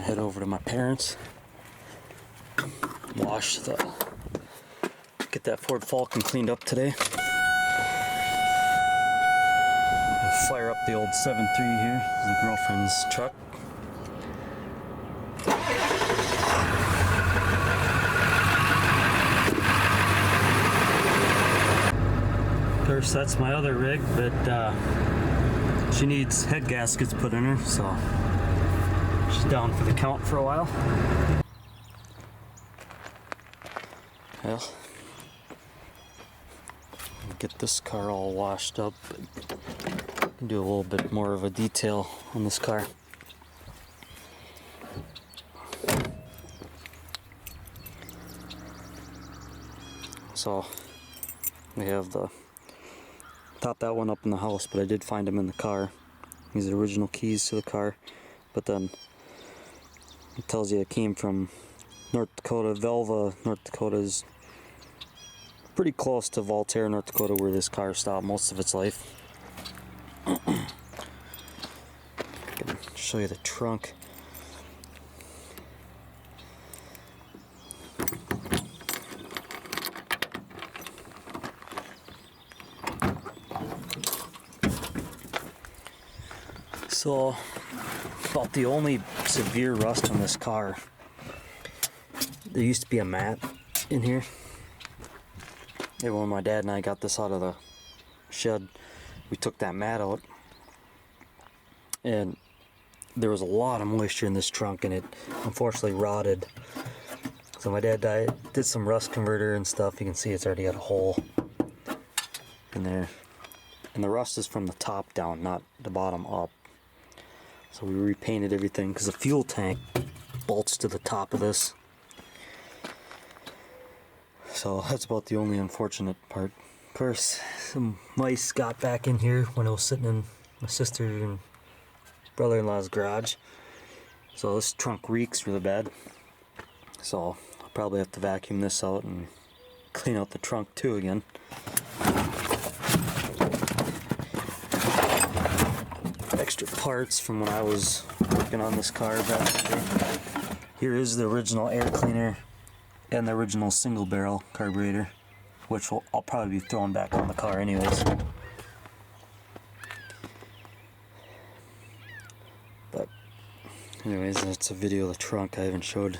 head over to my parents, get that Ford Falcon cleaned up today. I'll fire up the old 7.3 here, this is the girlfriend's truck. Of course, that's my other rig, but she needs head gaskets put in her, so she's down for the count for a while. Well, I'll get this car all washed up. Do a little bit more of a detail on this car. So we have thought that one up in the house, but I did find them in the car. These are the original keys to the car, but then it tells you it came from North Dakota. Velva, North Dakota is pretty close to Voltaire, North Dakota, where this car stopped most of its life. I can show you the trunk. So, about the only severe rust on this car, there used to be a mat in here. And when my dad and I got this out of the shed, we took that mat out, and there was a lot of moisture in this trunk, and it unfortunately rotted. So my dad did some rust converter and stuff. You can see it's already got a hole in there, and the rust is from the top down, not the bottom up. So we repainted everything because the fuel tank bolts to the top of this. So that's about the only unfortunate part. Of course, some mice got back in here when I was sitting in my sister and brother-in-law's garage. So this trunk reeks really bad. So I'll probably have to vacuum this out and clean out the trunk too again. Extra parts from when I was working on this car back in the day. Here is the original air cleaner and the original single barrel carburetor, which I'll probably be throwing back on the car anyways. But anyways, that's a video of the trunk I haven't showed.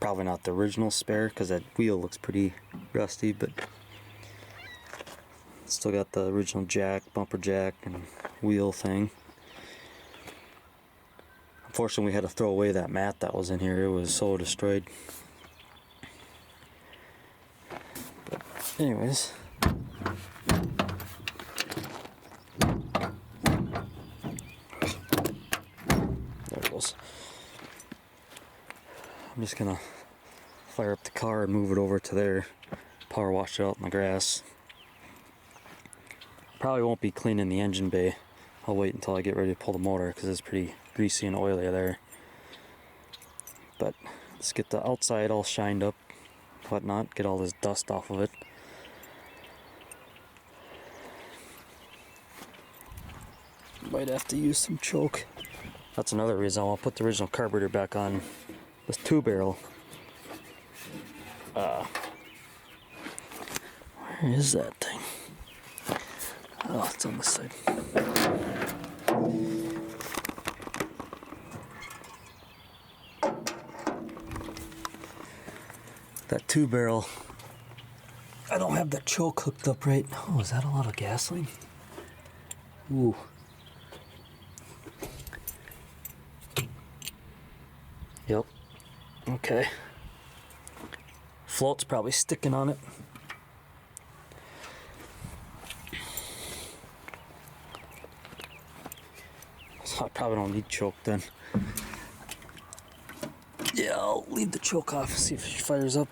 Probably not the original spare because that wheel looks pretty rusty, but still got the original jack, bumper jack, and wheel thing. Unfortunately, we had to throw away that mat that was in here. It was so destroyed. But anyways, there it goes. I'm just gonna fire up the car and move it over to there, power wash it out in the grass. Probably won't be cleaning the engine bay. I'll wait until I get ready to pull the motor because it's pretty greasy and oily there. But let's get the outside all shined up, whatnot, get all this dust off of it. Might have to use some choke. That's another reason I'll put the original carburetor back on this 2-barrel. Where is that thing? Oh, it's on this side. That 2-barrel, I don't have the choke hooked up right. Oh, is that a lot of gasoline? Ooh. Yep. Okay. Float's probably sticking on it. I probably don't need choke then. Yeah, I'll leave the choke off and see if she fires up.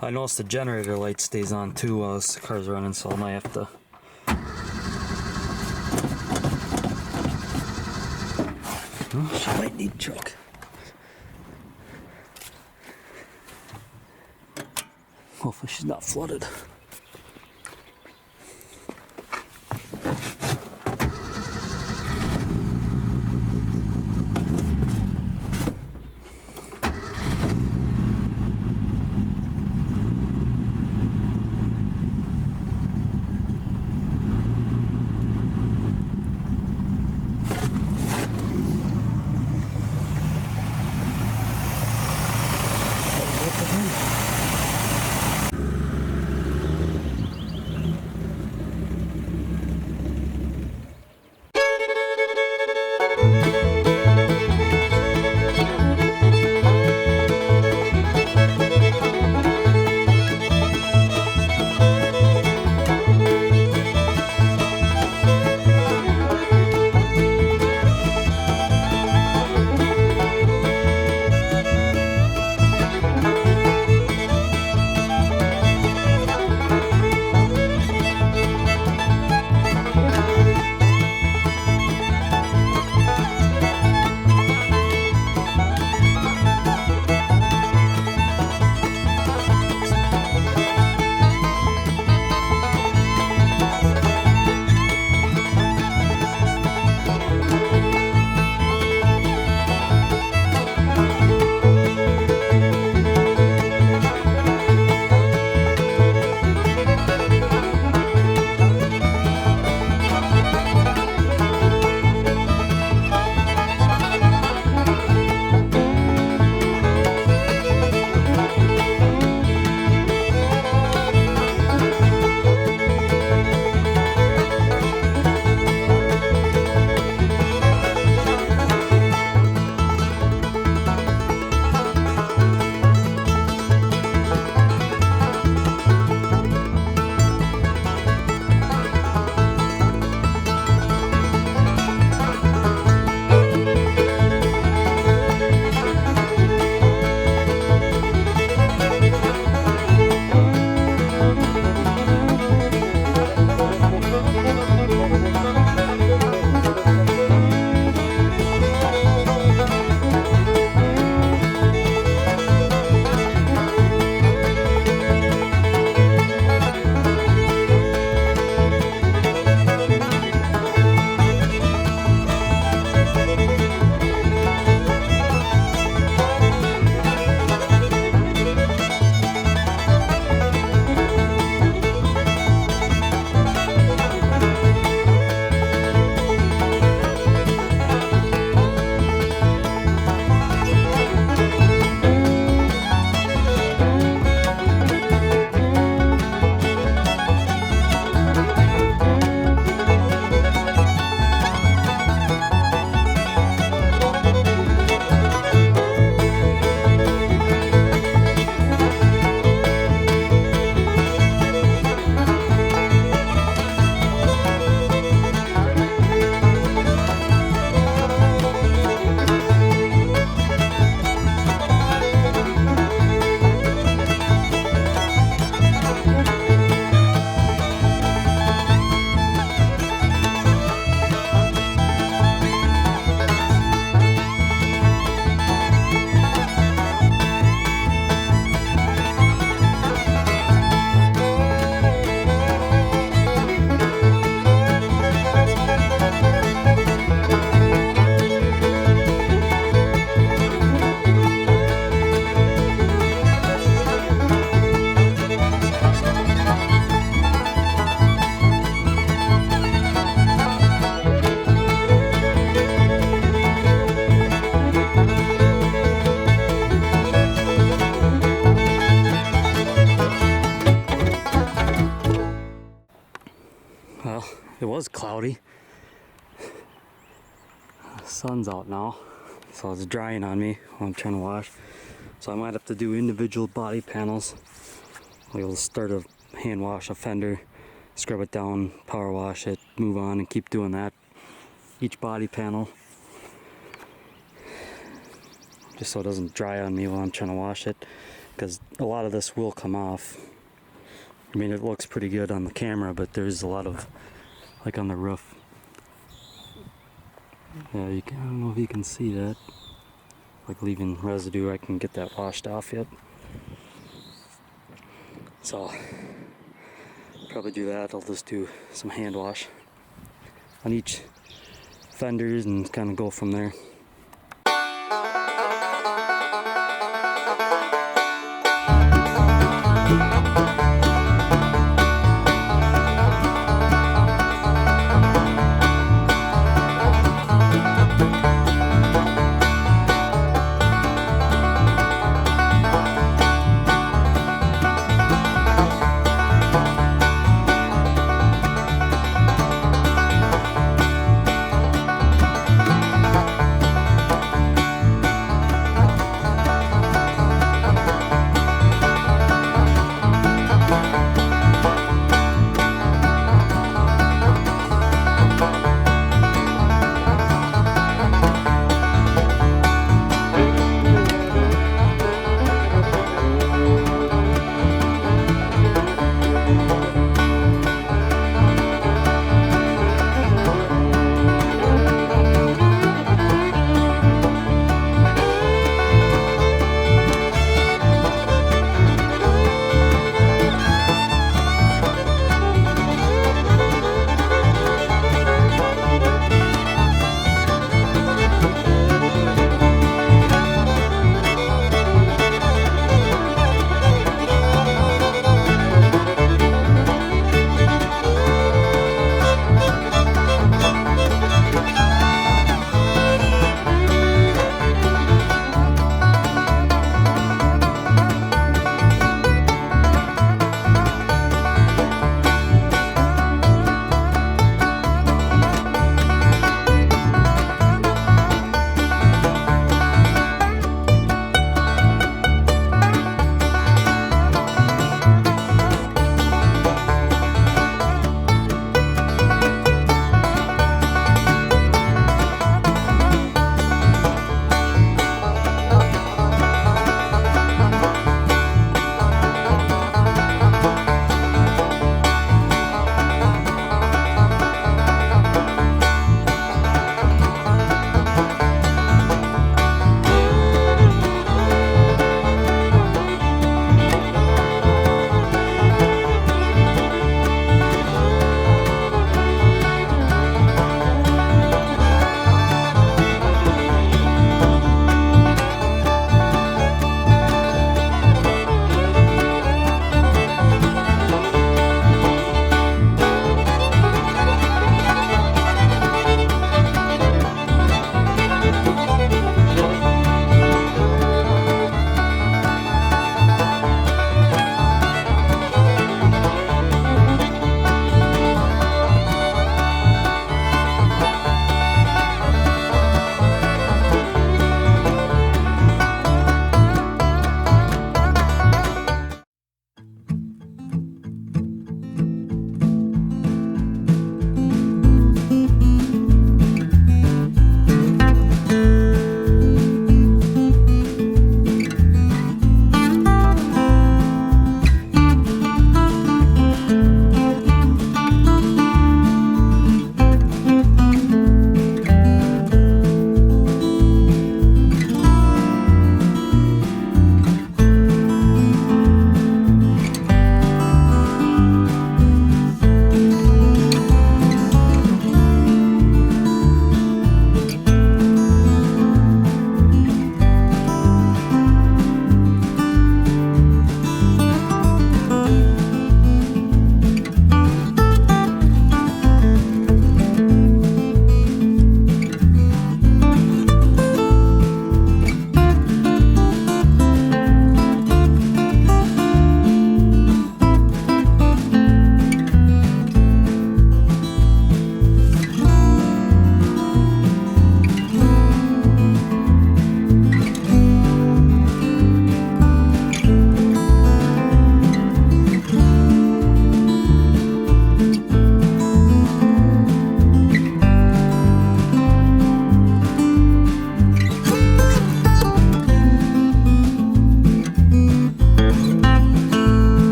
I noticed the generator light stays on too while the car's running, so I might have to she might need choke. Hopefully she's not flooded. it was cloudy. The sun's out now, so it's drying on me while I'm trying to wash. So I might have to do individual body panels. I'll start a hand wash a fender, scrub it down, power wash it, move on, and keep doing that. Each body panel, just so it doesn't dry on me while I'm trying to wash it, because a lot of this will come off. I mean, it looks pretty good on the camera, but there's a lot of, like on the roof. Yeah, I don't know if you can see that. Like leaving residue, I can get that washed off yet. So, probably do that. I'll just do some hand wash on each fenders and kind of go from there.